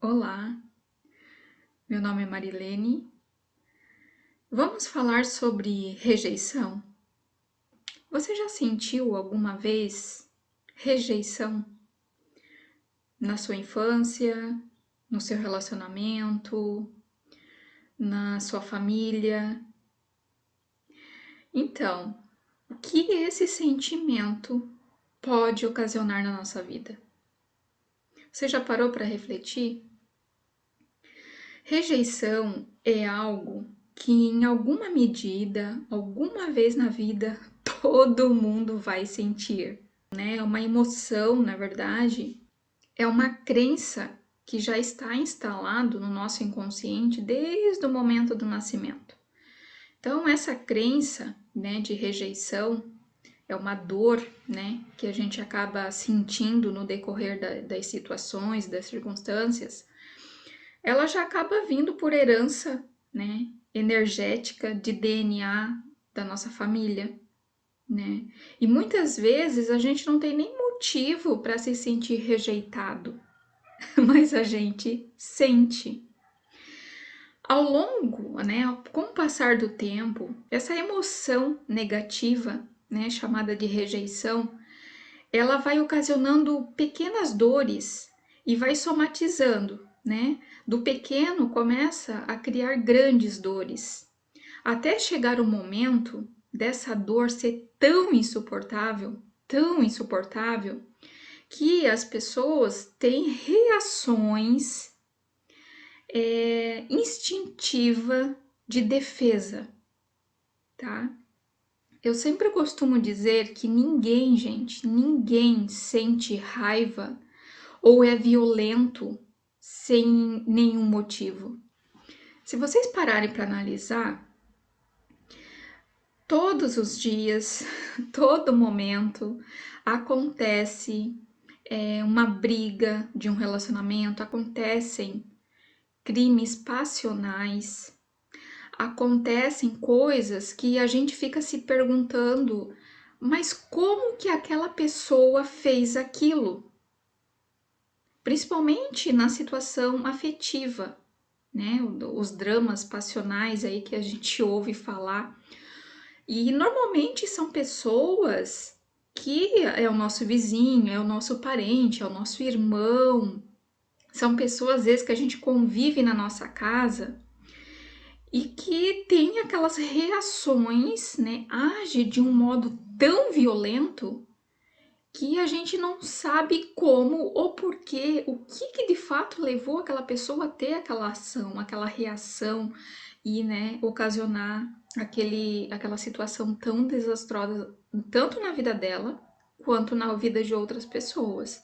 Olá, meu nome é Marilene. Vamos falar sobre rejeição. Você já sentiu alguma vez rejeição na sua infância, no seu relacionamento, na sua família? Então, o que esse sentimento pode ocasionar na nossa vida? Você já parou para refletir? Rejeição é algo que, em alguma medida, alguma vez na vida, todo mundo vai sentir, né? É uma emoção, na verdade, é uma crença que já está instalado no nosso inconsciente desde o momento do nascimento. Então, essa crença, né, de rejeição é uma dor, né, que a gente acaba sentindo no decorrer das situações, das circunstâncias. Ela já acaba vindo por herança, né, energética de DNA da nossa família, né? E muitas vezes a gente não tem nem motivo para se sentir rejeitado, mas a gente sente. Ao longo, né, com o passar do tempo, essa emoção negativa, né, chamada de rejeição, ela vai ocasionando pequenas dores e vai somatizando, né? Do pequeno começa a criar grandes dores, até chegar o momento dessa dor ser tão insuportável, que as pessoas têm reações instintivas de defesa, tá? Eu sempre costumo dizer que ninguém, gente, ninguém sente raiva ou é violento sem nenhum motivo. Se vocês pararem para analisar, todos os dias, todo momento, acontece uma briga de um relacionamento, acontecem crimes passionais, acontecem coisas que a gente fica se perguntando, mas como que aquela pessoa fez aquilo? Principalmente na situação afetiva, né? Os dramas passionais aí que a gente ouve falar. E normalmente são pessoas que é o nosso vizinho, é o nosso parente, é o nosso irmão. São pessoas, às vezes, que a gente convive na nossa casa e que tem aquelas reações, né? Age de um modo tão violento que a gente não sabe como ou porquê, o que de fato levou aquela pessoa a ter aquela ação, aquela reação e, né, ocasionar aquela situação tão desastrosa, tanto na vida dela quanto na vida de outras pessoas.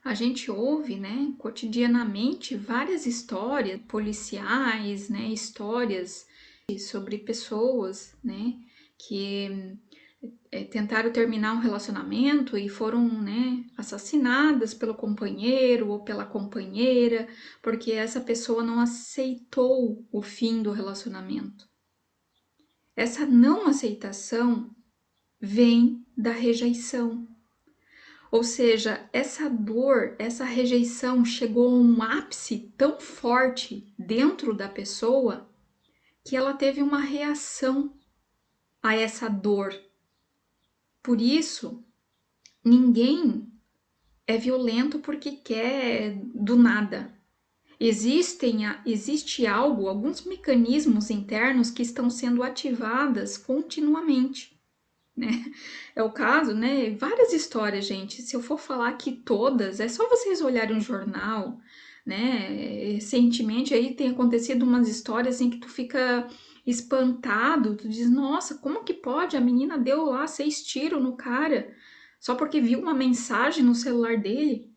A gente ouve, né, cotidianamente várias histórias policiais, né, histórias sobre pessoas, né, que tentaram terminar um relacionamento e foram, né, assassinadas pelo companheiro ou pela companheira, porque essa pessoa não aceitou o fim do relacionamento. Essa não aceitação vem da rejeição. Ou seja, essa dor, essa rejeição chegou a um ápice tão forte dentro da pessoa que ela teve uma reação a essa dor. Por isso, ninguém é violento porque quer do nada. Existe algo, alguns mecanismos internos que estão sendo ativadas continuamente, né? É o caso, né? Várias histórias, gente. Se eu for falar aqui todas, é só vocês olharem um jornal, né? Recentemente aí tem acontecido umas histórias em que tu fica espantado, tu diz, nossa, como que pode? A menina deu lá 6 tiros no cara só porque viu uma mensagem no celular dele.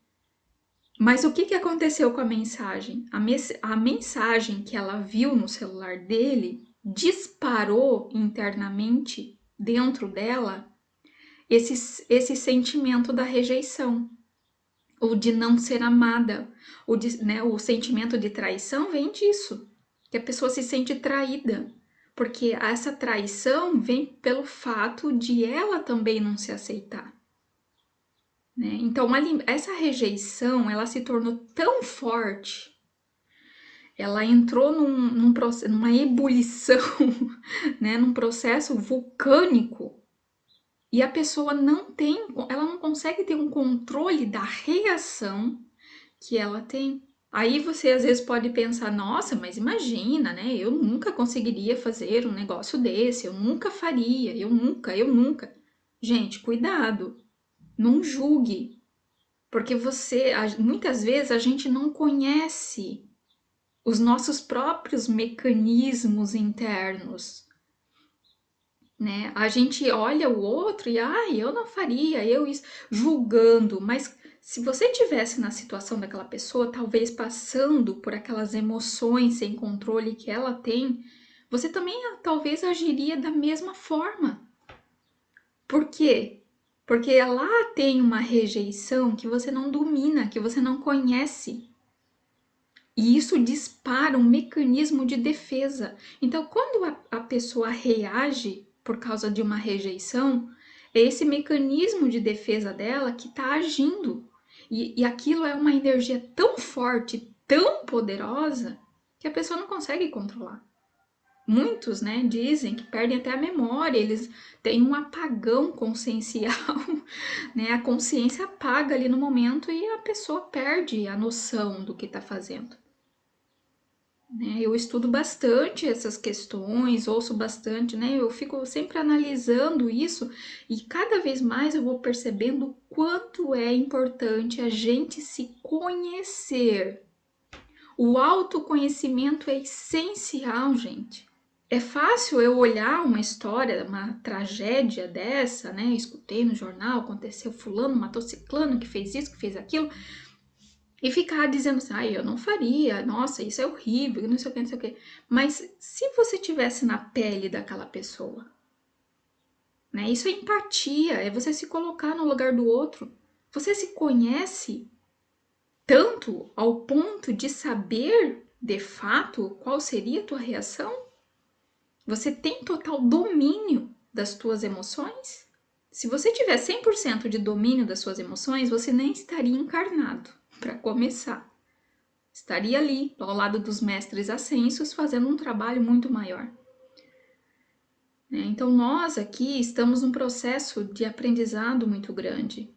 Mas o que que aconteceu com a mensagem? A mensagem que ela viu no celular dele disparou internamente dentro dela esse sentimento da rejeição, ou de não ser amada, né, o sentimento de traição vem disso, que a pessoa se sente traída, porque essa traição vem pelo fato de ela também não se aceitar. Né? Então, essa rejeição ela se tornou tão forte, ela entrou numa ebulição, né, num processo vulcânico, e a pessoa ela não consegue ter um controle da reação que ela tem. Aí você às vezes pode pensar, nossa, mas imagina, né? Eu nunca conseguiria fazer um negócio desse, eu nunca faria, eu nunca. Gente, cuidado, não julgue, porque muitas vezes a gente não conhece os nossos próprios mecanismos internos, né? A gente olha o outro e, eu não faria, eu isso, julgando, mas se você tivesse na situação daquela pessoa, talvez passando por aquelas emoções sem controle que ela tem, você também talvez agiria da mesma forma. Por quê? Porque lá tem uma rejeição que você não domina, que você não conhece. E isso dispara um mecanismo de defesa. Então, quando a pessoa reage por causa de uma rejeição, é esse mecanismo de defesa dela que está agindo. E aquilo é uma energia tão forte, tão poderosa, que a pessoa não consegue controlar. Muitos, né, dizem que perdem até a memória, eles têm um apagão consciencial, né? A consciência apaga ali no momento e a pessoa perde a noção do que está fazendo. Né? Eu estudo bastante essas questões, ouço bastante, né? Eu fico sempre analisando isso e cada vez mais eu vou percebendo o quanto é importante a gente se conhecer. O autoconhecimento é essencial, gente. É fácil eu olhar uma história, uma tragédia dessa, né? Escutei no jornal, aconteceu fulano, matou ciclano, que fez isso, que fez aquilo. E ficar dizendo assim, eu não faria, nossa, isso é horrível, não sei o que, não sei o que. Mas se você tivesse na pele daquela pessoa, né? Isso é empatia, é você se colocar no lugar do outro. Você se conhece tanto ao ponto de saber, de fato, qual seria a tua reação? Você tem total domínio das tuas emoções? Se você tiver 100% de domínio das suas emoções, você nem estaria encarnado, para começar. Estaria ali, ao lado dos mestres ascensos, fazendo um trabalho muito maior. Então, nós aqui estamos num processo de aprendizado muito grande.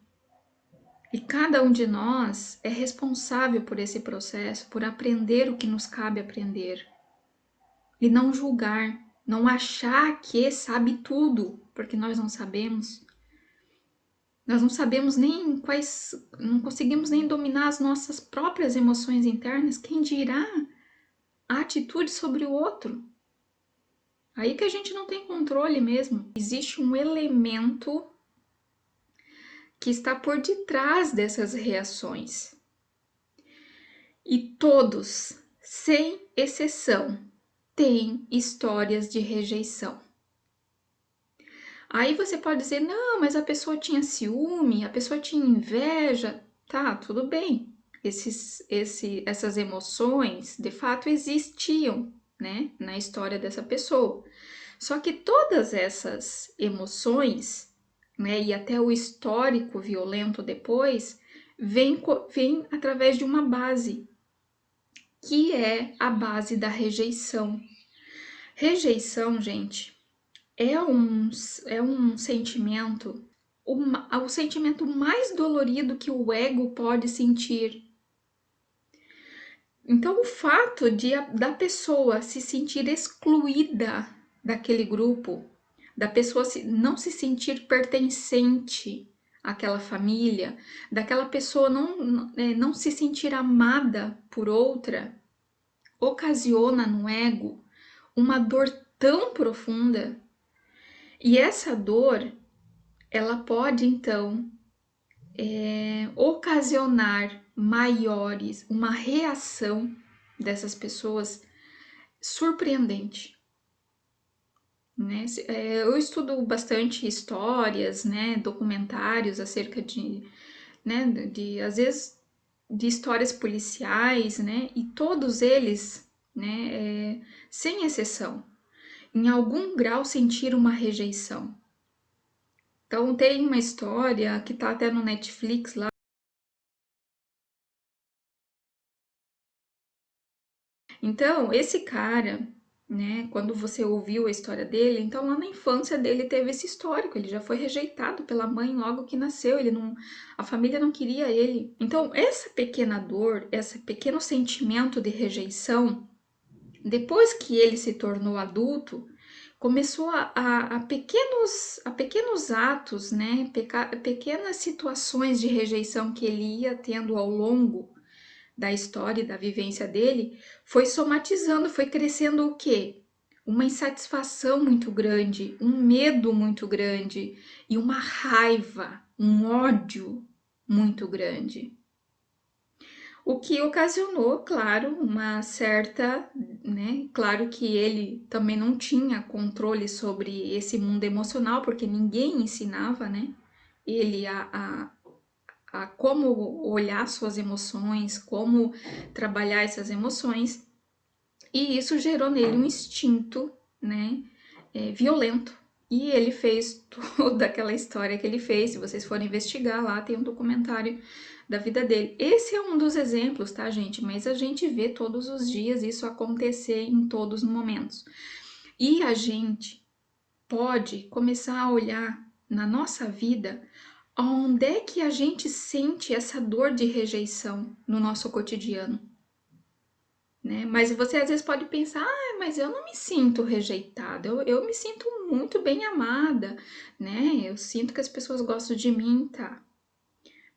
E cada um de nós é responsável por esse processo, por aprender o que nos cabe aprender. E não julgar, não achar que sabe tudo, porque nós não sabemos. Nós não sabemos nem não conseguimos nem dominar as nossas próprias emoções internas, quem dirá a atitude sobre o outro. Aí que a gente não tem controle mesmo. Existe um elemento que está por detrás dessas reações. E todos, sem exceção, têm histórias de rejeição. Aí você pode dizer, não, mas a pessoa tinha ciúme, a pessoa tinha inveja. Tá, tudo bem. Essas emoções, de fato, existiam, né, na história dessa pessoa. Só que todas essas emoções, né, e até o histórico violento depois, vem através de uma base, que é a base da rejeição. Rejeição, gente, é um sentimento, o sentimento mais dolorido que o ego pode sentir. Então, o fato da pessoa se sentir excluída daquele grupo, da pessoa não se sentir pertencente àquela família, daquela pessoa não se sentir amada por outra, ocasiona no ego uma dor tão profunda. E essa dor, ela pode então ocasionar uma reação dessas pessoas surpreendente. Né? Eu estudo bastante histórias, né, documentários acerca né, às vezes, de histórias policiais, né, e todos eles, né, sem exceção, em algum grau sentiram uma rejeição. Então tem uma história que tá até no Netflix, lá Então, esse cara, né, quando você ouviu a história dele, então lá na infância dele teve esse histórico, ele já foi rejeitado pela mãe logo que nasceu, ele não, a família não queria ele. Então, essa pequena dor, esse pequeno sentimento de rejeição, depois que ele se tornou adulto, começou a pequenos atos, né, pequenas situações de rejeição que ele ia tendo ao longo da história e da vivência dele, foi somatizando, foi crescendo o quê? Uma insatisfação muito grande, um medo muito grande e uma raiva, um ódio muito grande. O que ocasionou, claro, uma certa, né? Claro que ele também não tinha controle sobre esse mundo emocional, porque ninguém ensinava, né? Ele a como olhar suas emoções, como trabalhar essas emoções, e isso gerou nele um instinto, né, violento. E ele fez toda aquela história que ele fez. Se vocês forem investigar lá, tem um documentário da vida dele. Esse é um dos exemplos, tá, gente? Mas a gente vê todos os dias isso acontecer em todos os momentos. E a gente pode começar a olhar na nossa vida onde é que a gente sente essa dor de rejeição no nosso cotidiano, né? Mas você às vezes pode pensar, mas eu não me sinto rejeitada, eu me sinto muito bem amada, né? Eu sinto que as pessoas gostam de mim, tá?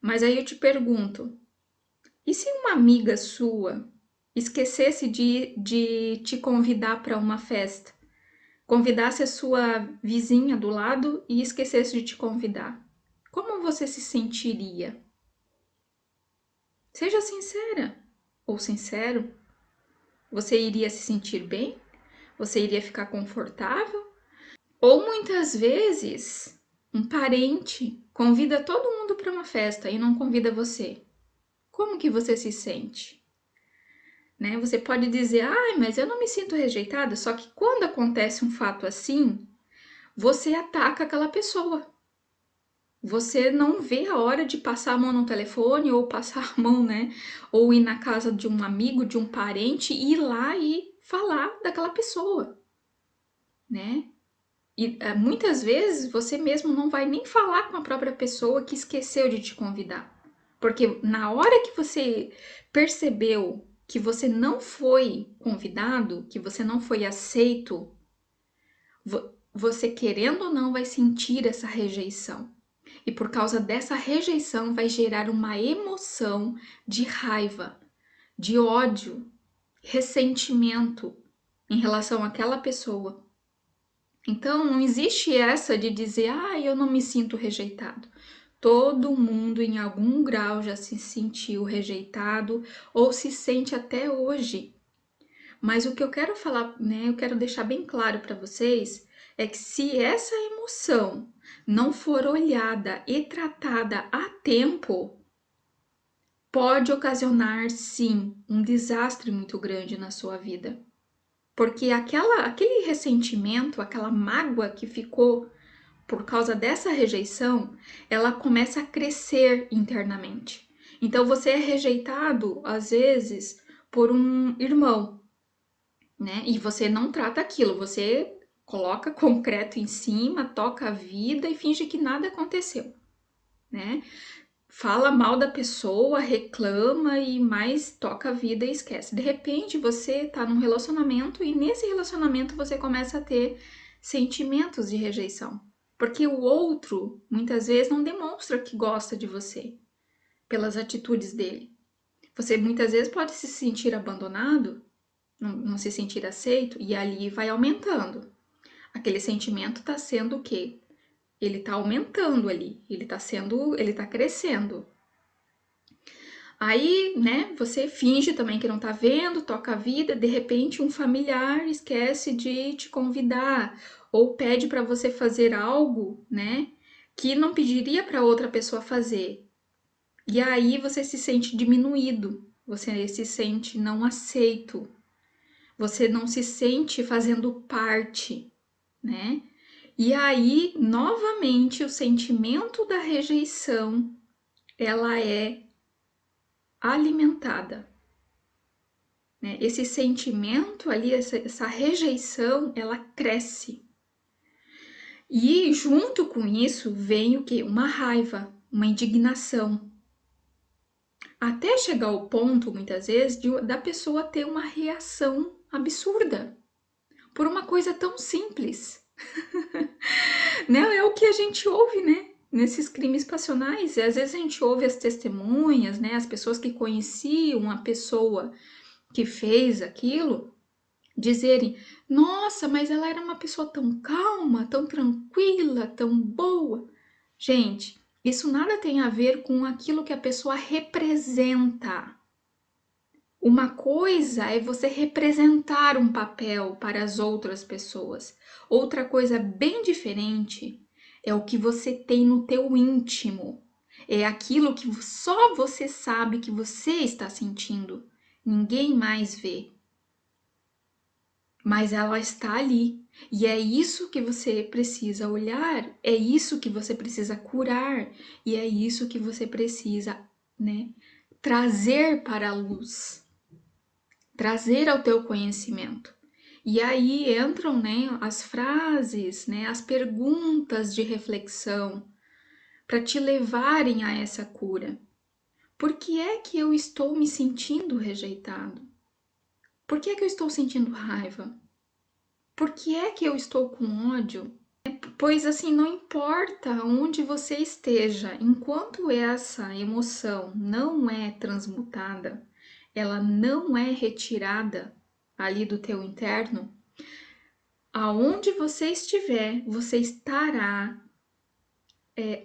Mas aí eu te pergunto, e se uma amiga sua esquecesse de te convidar para uma festa? Convidasse a sua vizinha do lado e esquecesse de te convidar? Como você se sentiria? Seja sincera ou sincero. Você iria se sentir bem? Você iria ficar confortável? Ou muitas vezes, um parente convida todo mundo para uma festa e não convida você. Como que você se sente? Né? Você pode dizer, mas eu não me sinto rejeitada, só que quando acontece um fato assim, você ataca aquela pessoa. Você não vê a hora de passar a mão no telefone ou passar a mão, né? Ou ir na casa de um amigo, de um parente, e ir lá e falar daquela pessoa, né? E muitas vezes você mesmo não vai nem falar com a própria pessoa que esqueceu de te convidar. Porque na hora que você percebeu que você não foi convidado, que você não foi aceito, você querendo ou não vai sentir essa rejeição. E por causa dessa rejeição vai gerar uma emoção de raiva, de ódio, ressentimento em relação àquela pessoa. Então não existe essa de dizer, eu não me sinto rejeitado. Todo mundo em algum grau já se sentiu rejeitado ou se sente até hoje. Mas o que eu quero falar, né, eu quero deixar bem claro para vocês é que se essa emoção não for olhada e tratada a tempo, pode ocasionar sim um desastre muito grande na sua vida. Porque aquele ressentimento, aquela mágoa que ficou por causa dessa rejeição, ela começa a crescer internamente. Então você é rejeitado às vezes por um irmão, né? E você não trata aquilo, você coloca concreto em cima, toca a vida e finge que nada aconteceu, né? Fala mal da pessoa, reclama e mais toca a vida e esquece. De repente você tá num relacionamento e nesse relacionamento você começa a ter sentimentos de rejeição. Porque o outro muitas vezes não demonstra que gosta de você pelas atitudes dele. Você muitas vezes pode se sentir abandonado, não se sentir aceito, e ali vai aumentando. Aquele sentimento tá sendo o quê? Ele tá aumentando ali, ele tá crescendo. Aí, né, você finge também que não tá vendo, toca a vida, de repente um familiar esquece de te convidar ou pede para você fazer algo, né, que não pediria para outra pessoa fazer. E aí você se sente diminuído, você se sente não aceito, você não se sente fazendo parte, né? E aí, novamente, o sentimento da rejeição, ela é alimentada. né? Esse sentimento ali, essa rejeição, ela cresce. E junto com isso vem o quê? Uma raiva, uma indignação. Até chegar ao ponto, muitas vezes, da pessoa ter uma reação absurda por uma coisa tão simples. Né? É o que a gente ouve, né? Nesses crimes passionais. E às vezes a gente ouve as testemunhas, né? As pessoas que conheciam a pessoa que fez aquilo, dizerem: nossa, mas ela era uma pessoa tão calma, tão tranquila, tão boa. Gente, isso nada tem a ver com aquilo que a pessoa representa. Uma coisa é você representar um papel para as outras pessoas. Outra coisa bem diferente é o que você tem no teu íntimo. É aquilo que só você sabe que você está sentindo. Ninguém mais vê. Mas ela está ali. E é isso que você precisa olhar, é isso que você precisa curar, e é isso que você precisa, né, trazer para a luz, trazer ao teu conhecimento. E aí entram, né, as frases, né, as perguntas de reflexão para te levarem a essa cura. Por que é que eu estou me sentindo rejeitado? Por que é que eu estou sentindo raiva? Por que é que eu estou com ódio? Pois assim, não importa onde você esteja, enquanto essa emoção não é transmutada, ela não é retirada ali do teu interno, aonde você estiver, você estará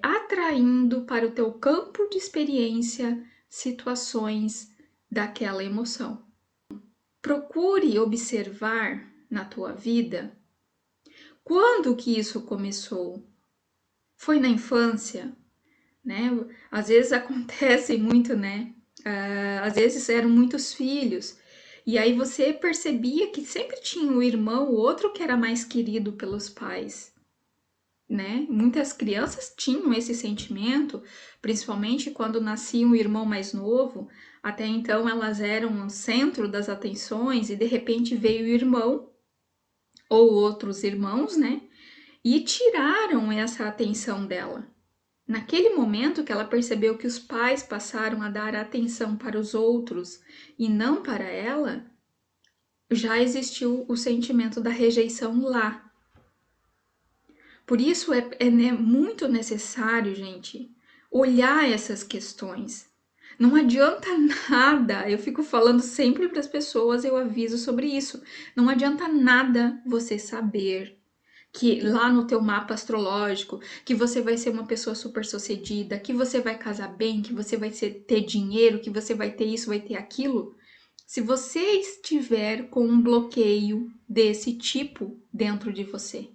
atraindo para o teu campo de experiência situações daquela emoção. Procure observar na tua vida quando que isso começou. Foi na infância, né? Às vezes acontece muito, né? Às vezes eram muitos filhos, e aí você percebia que sempre tinha um irmão, o outro que era mais querido pelos pais, né? Muitas crianças tinham esse sentimento, principalmente quando nascia um irmão mais novo. Até então elas eram o centro das atenções e de repente veio o irmão ou outros irmãos, né? E tiraram essa atenção dela. Naquele momento que ela percebeu que os pais passaram a dar atenção para os outros e não para ela, já existiu o sentimento da rejeição lá. Por isso é muito necessário, gente, olhar essas questões. Não adianta nada, eu fico falando sempre para as pessoas, eu aviso sobre isso. Não adianta nada você saber que lá no teu mapa astrológico, que você vai ser uma pessoa super-sucedida, que você vai casar bem, que você vai ter dinheiro, que você vai ter isso, vai ter aquilo. Se você estiver com um bloqueio desse tipo dentro de você,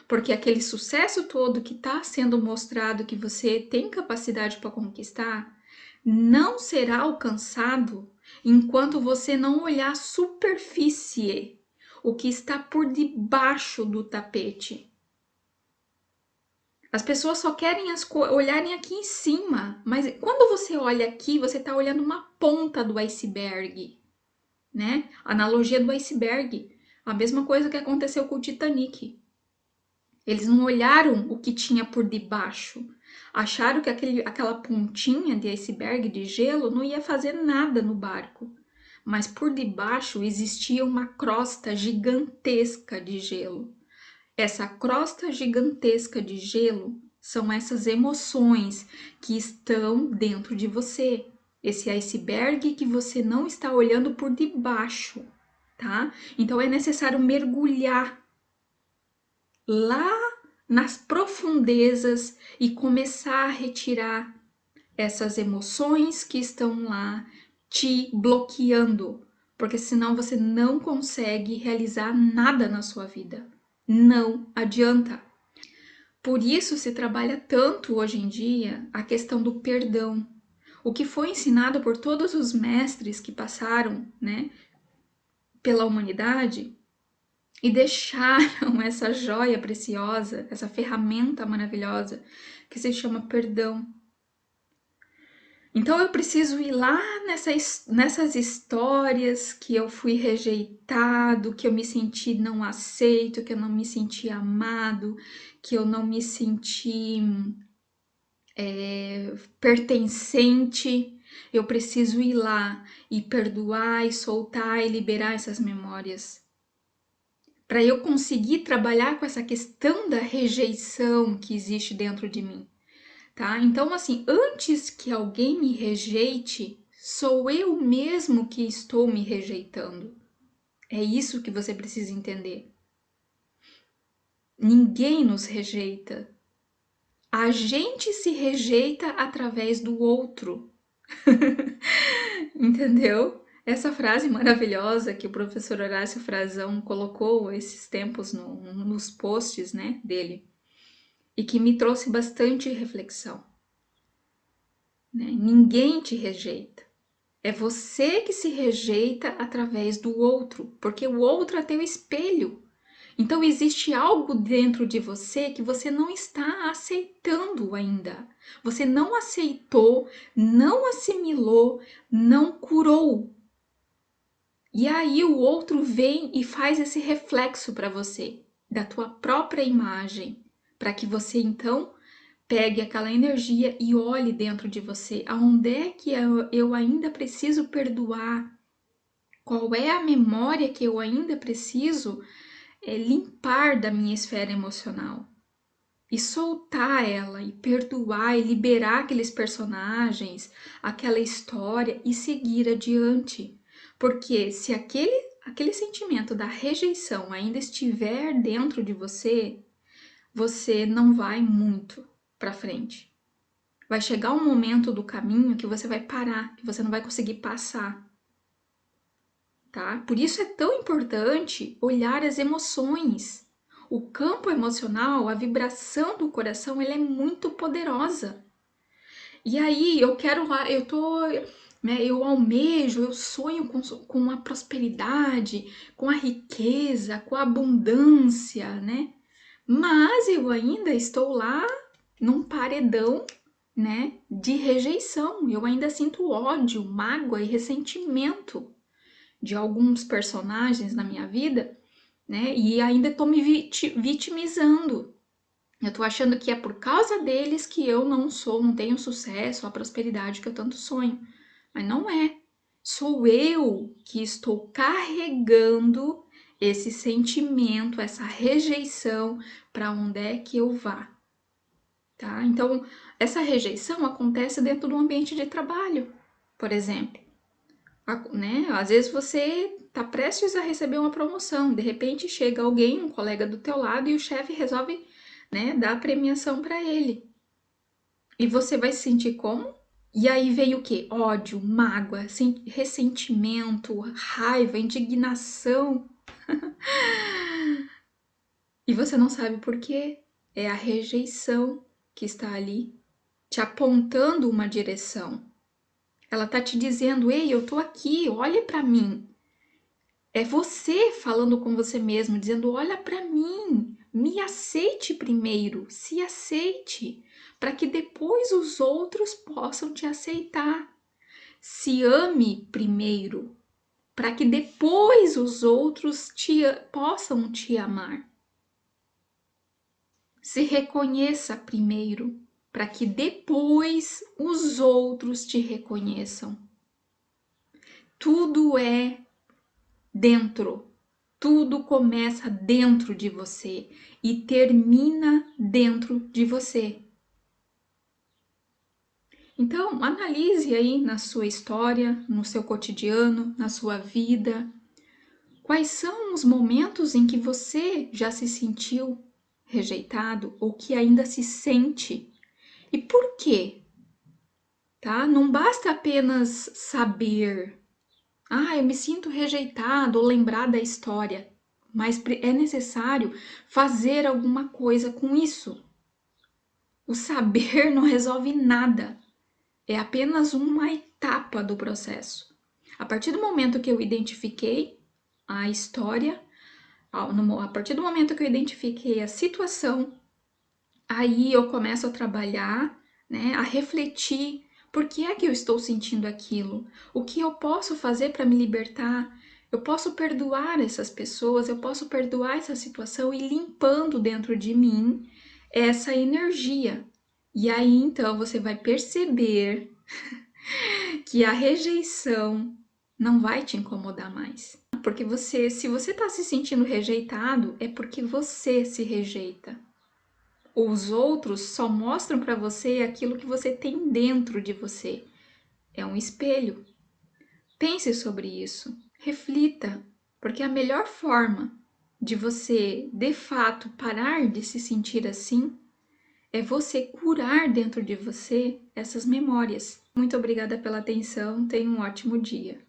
porque aquele sucesso todo que está sendo mostrado que você tem capacidade para conquistar, não será alcançado enquanto você não olhar a superfície, o que está por debaixo do tapete. As pessoas só querem olharem aqui em cima, mas quando você olha aqui, você está olhando uma ponta do iceberg, né? Analogia do iceberg, a mesma coisa que aconteceu com o Titanic. Eles não olharam o que tinha por debaixo. Acharam que aquela pontinha de iceberg de gelo não ia fazer nada no barco. Mas por debaixo existia uma crosta gigantesca de gelo. Essa crosta gigantesca de gelo são essas emoções que estão dentro de você. Esse iceberg que você não está olhando por debaixo, tá? Então é necessário mergulhar lá nas profundezas e começar a retirar essas emoções que estão lá te bloqueando, porque senão você não consegue realizar nada na sua vida. Não adianta. Por isso se trabalha tanto hoje em dia a questão do perdão. O que foi ensinado por todos os mestres que passaram, né, pela humanidade e deixaram essa joia preciosa, essa ferramenta maravilhosa que se chama perdão. Então eu preciso ir lá nessas histórias que eu fui rejeitado, que eu me senti não aceito, que eu não me senti amado, que eu não me senti pertencente. Eu preciso ir lá e perdoar e soltar e liberar essas memórias. Para eu conseguir trabalhar com essa questão da rejeição que existe dentro de mim. Tá? Então, assim, antes que alguém me rejeite, sou eu mesmo que estou me rejeitando. É isso que você precisa entender. Ninguém nos rejeita. A gente se rejeita através do outro. Entendeu? Essa frase maravilhosa que o professor Horácio Frazão colocou esses tempos nos posts, né, dele, e que me trouxe bastante reflexão. Né? Ninguém te rejeita. É você que se rejeita através do outro, porque o outro é teu espelho. Então existe algo dentro de você que você não está aceitando ainda. Você não aceitou, não assimilou, não curou. E aí o outro vem e faz esse reflexo para você, da tua própria imagem, para que você então pegue aquela energia e olhe dentro de você, aonde é que eu ainda preciso perdoar, qual é a memória que eu ainda preciso limpar da minha esfera emocional. E soltar ela, e perdoar, e liberar aqueles personagens, aquela história e seguir adiante. Porque se aquele sentimento da rejeição ainda estiver dentro de você, você não vai muito para frente. Vai chegar um momento do caminho que você vai parar, que você não vai conseguir passar. Tá? Por isso é tão importante olhar as emoções. O campo emocional, a vibração do coração, ele é muito poderosa. E aí eu quero lá, eu almejo, eu sonho com a prosperidade, com a riqueza, com a abundância, né? Mas eu ainda estou lá num paredão, né, de rejeição. Eu ainda sinto ódio, mágoa e ressentimento de alguns personagens na minha vida, né? E ainda estou me vitimizando. Eu estou achando que é por causa deles que eu não tenho sucesso, a prosperidade que eu tanto sonho. Mas não é. Sou eu que estou carregando esse sentimento, essa rejeição para onde é que eu vá, tá? Então, essa rejeição acontece dentro do ambiente de trabalho, por exemplo. Né? Às vezes você está prestes a receber uma promoção, de repente chega alguém, um colega do teu lado e o chefe resolve, né, dar a premiação para ele. E você vai se sentir como? E aí vem o quê? Ódio, mágoa, ressentimento, raiva, indignação. E você não sabe por quê. É a rejeição que está ali, te apontando uma direção. Ela tá te dizendo: "Ei, eu tô aqui, olha para mim". É você falando com você mesmo, dizendo: olha para mim, me aceite primeiro, se aceite, para que depois os outros possam te aceitar. Se ame primeiro, para que depois os outros possam te amar. Se reconheça primeiro, para que depois os outros te reconheçam. Tudo é dentro. Tudo começa dentro de você e termina dentro de você. Então, analise aí na sua história, no seu cotidiano, na sua vida, quais são os momentos em que você já se sentiu rejeitado ou que ainda se sente e por quê? Tá? Não basta apenas saber, eu me sinto rejeitado ou lembrar da história. Mas é necessário fazer alguma coisa com isso. O saber não resolve nada, é apenas uma etapa do processo. A partir do momento que eu identifiquei a história, a partir do momento que eu identifiquei a situação, aí eu começo a trabalhar, né, a refletir Por que é que eu estou sentindo aquilo? O que eu posso fazer para me libertar? Eu posso perdoar essas pessoas, eu posso perdoar essa situação e limpando dentro de mim essa energia. E aí então você vai perceber que a rejeição não vai te incomodar mais. Porque se você está se sentindo rejeitado, é porque você se rejeita. Os outros só mostram para você aquilo que você tem dentro de você. É um espelho. Pense sobre isso, reflita, porque a melhor forma de você, de fato, parar de se sentir assim é você curar dentro de você essas memórias. Muito obrigada pela atenção, tenha um ótimo dia.